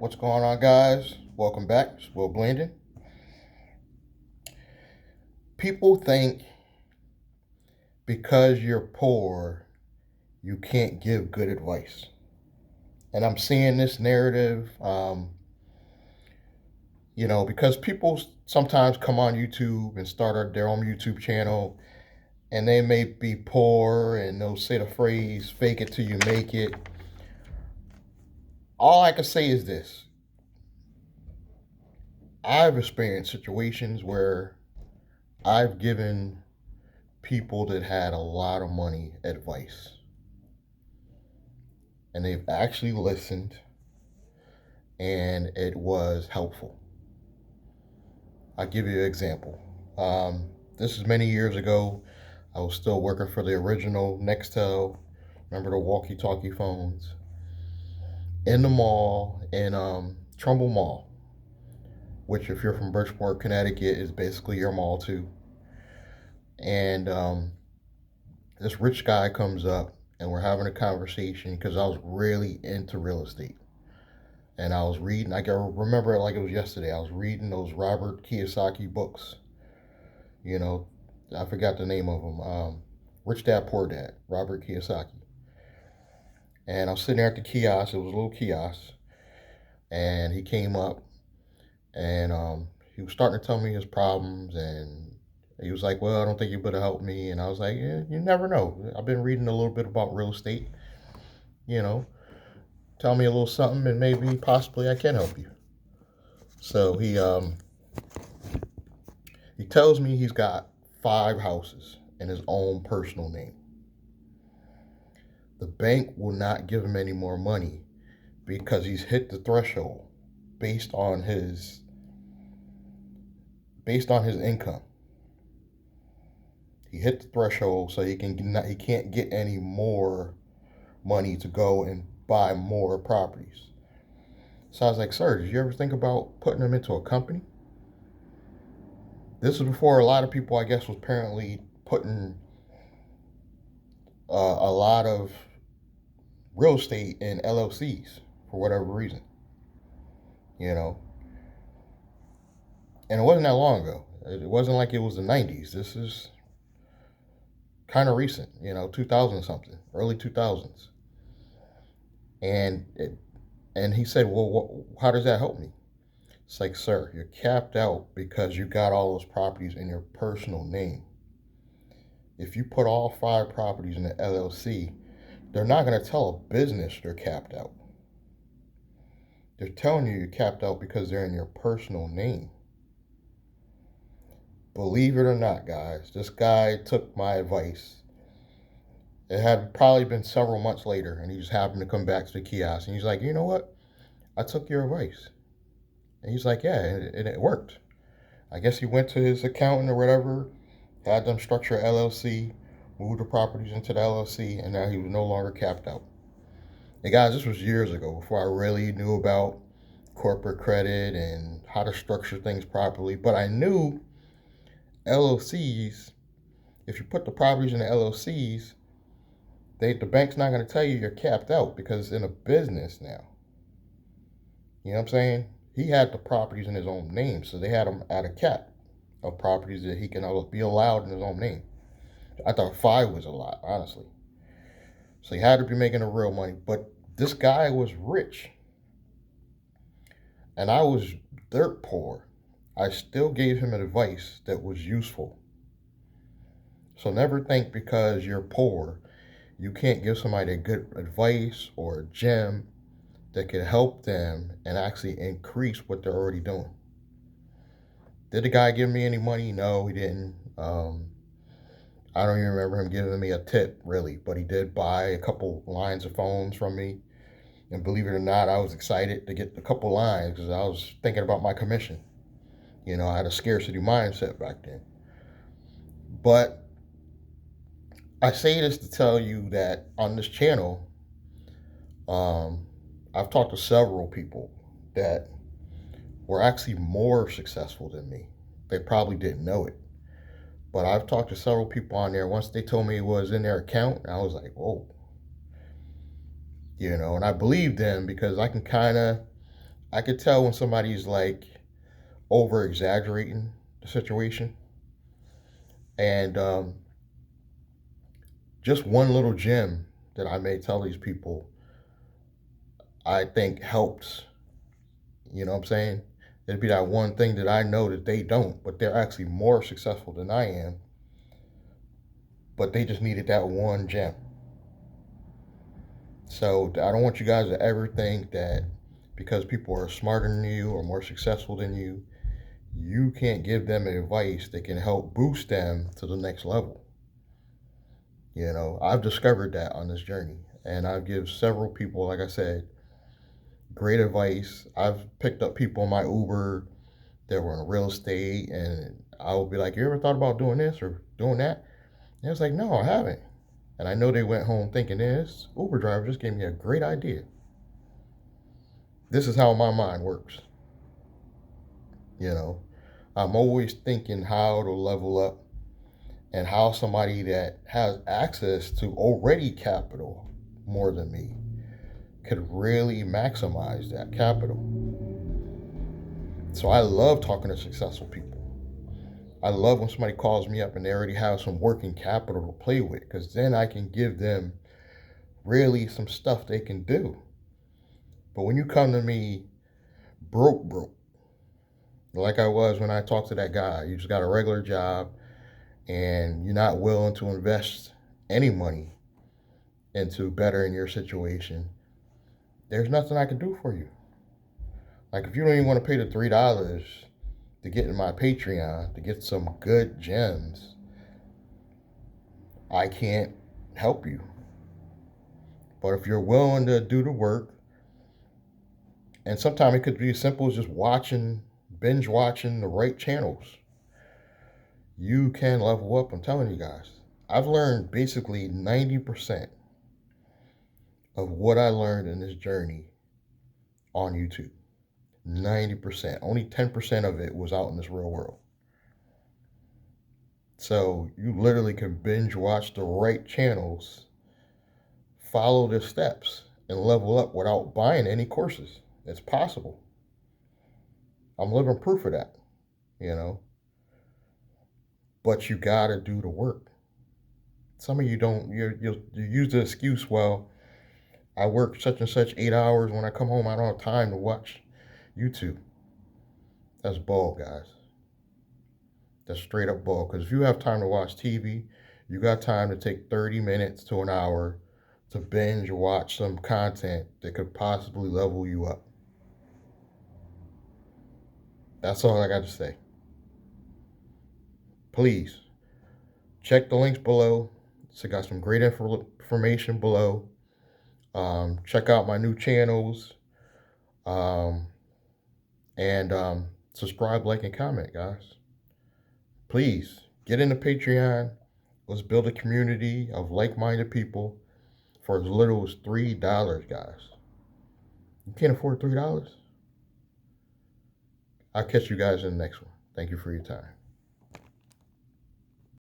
What's going on, guys? Welcome back. It's Will Blandon. People think because you're poor, you can't give good advice. And I'm seeing this narrative, because people sometimes come on YouTube and start their own YouTube channel, and they may be poor and they'll say the phrase, fake it till you make it. All I can say is this: I've experienced situations where I've given people that had a lot of money advice, and they've actually listened, and it was helpful. I'll give you an example. This is many years ago. I was still working for the original Nextel. Remember the walkie-talkie phones? In the mall, in Trumbull Mall, which if you're from Bridgeport, Connecticut, is basically your mall too. And this rich guy comes up, and we're having a conversation because I was really into real estate. And I was reading, I can remember it like it was yesterday. I was reading those Robert Kiyosaki books. I forgot the name of them. Rich Dad, Poor Dad, Robert Kiyosaki. And I was sitting there at the kiosk. It was a little kiosk. And he came up, and he was starting to tell me his problems. And he was like, well, I don't think you better help me. And I was like, yeah, you never know. I've been reading a little bit about real estate. Tell me a little something, and maybe possibly I can help you. So he tells me he's got 5 houses in his own personal name. The bank will not give him any more money because he's hit the threshold based on his income. He hit the threshold, so he can't get any more money to go and buy more properties. So I was like, sir, did you ever think about putting them into a company? This is before a lot of people, I guess, was apparently putting a lot of real estate in LLCs for whatever reason, And it wasn't that long ago. It wasn't like it was the 90s. This is kind of recent, 2000 something, early 2000s. And he said, well, how does that help me? It's like, sir, you're capped out because you got all those properties in your personal name. If you put all 5 properties in the LLC, they're not going to tell a business they're capped out. They're telling you you're capped out because they're in your personal name. Believe it or not, guys, this guy took my advice. It had probably been several months later, and he just happened to come back to the kiosk, and he's like, you know what? I took your advice. And he's like, yeah, and it worked. I guess he went to his accountant or whatever, had them structure LLC, moved the properties into the LLC, and now he was no longer capped out. And guys, this was years ago, before I really knew about corporate credit and how to structure things properly. But I knew LLCs, if you put the properties in the LLCs, the bank's not going to tell you you're capped out because it's in a business now. You know what I'm saying? He had the properties in his own name, so they had him at a cap of properties that he can be allowed in his own name. I thought 5 was a lot, honestly. So he had to be making the real money. But this guy was rich, and I was dirt poor. I still gave him advice that was useful. So never think because you're poor, you can't give somebody a good advice or a gem that could help them and actually increase what they're already doing. Did the guy give me any money? No, he didn't. I don't even remember him giving me a tip, really, but he did buy a couple lines of phones from me. And believe it or not, I was excited to get a couple lines because I was thinking about my commission. I had a scarcity mindset back then. But I say this to tell you that on this channel, I've talked to several people that were actually more successful than me. They probably didn't know it. But I've talked to several people on there. Once they told me it was in their account, I was like, whoa. And I believed them because I can kind of I could tell when somebody's like over exaggerating the situation. And just one little gem that I may tell these people, I think helps. You know what I'm saying? It'd be that one thing that I know that they don't, but they're actually more successful than I am. But they just needed that one gem. So I don't want you guys to ever think that because people are smarter than you or more successful than you, you can't give them advice that can help boost them to the next level. You know, I've discovered that on this journey, and I've given several people, like I said, great advice. I've picked up people in my Uber that were in real estate, and I will be like, "You ever thought about doing this or doing that?" And it's like, "No, I haven't." And I know they went home thinking, "This Uber driver just gave me a great idea." This is how my mind works. You know, I'm always thinking how to level up and how somebody that has access to already capital more than me could really maximize that capital. So I love talking to successful people. I love when somebody calls me up and they already have some working capital to play with, because then I can give them really some stuff they can do. But when you come to me broke, like I was when I talked to that guy, you just got a regular job and you're not willing to invest any money into bettering your situation, there's nothing I can do for you. Like if you don't even want to pay the $3 to get in my Patreon to get some good gems, I can't help you. But if you're willing to do the work, and sometimes it could be as simple as just binge watching the right channels, you can level up. I'm telling you guys. I've learned basically 90% of what I learned in this journey on YouTube. 90%. Only 10% of it was out in this real world. So you literally can binge watch the right channels, follow the steps, and level up without buying any courses. It's possible. I'm living proof of that, you know. But you gotta do the work. Some of you don't. You use the excuse, well, I work such and such 8 hours. When I come home, I don't have time to watch YouTube. That's bull, guys. That's straight up bull. Because if you have time to watch TV, you got time to take 30 minutes to an hour to binge watch some content that could possibly level you up. That's all I got to say. Please check the links below. So I got some great information below. Check out my new channels. Um, and subscribe, like, and comment, guys. Please get into Patreon. Let's build a community of like-minded people for as little as $3, guys. You can't afford $3? I'll catch you guys in the next one. Thank you for your time.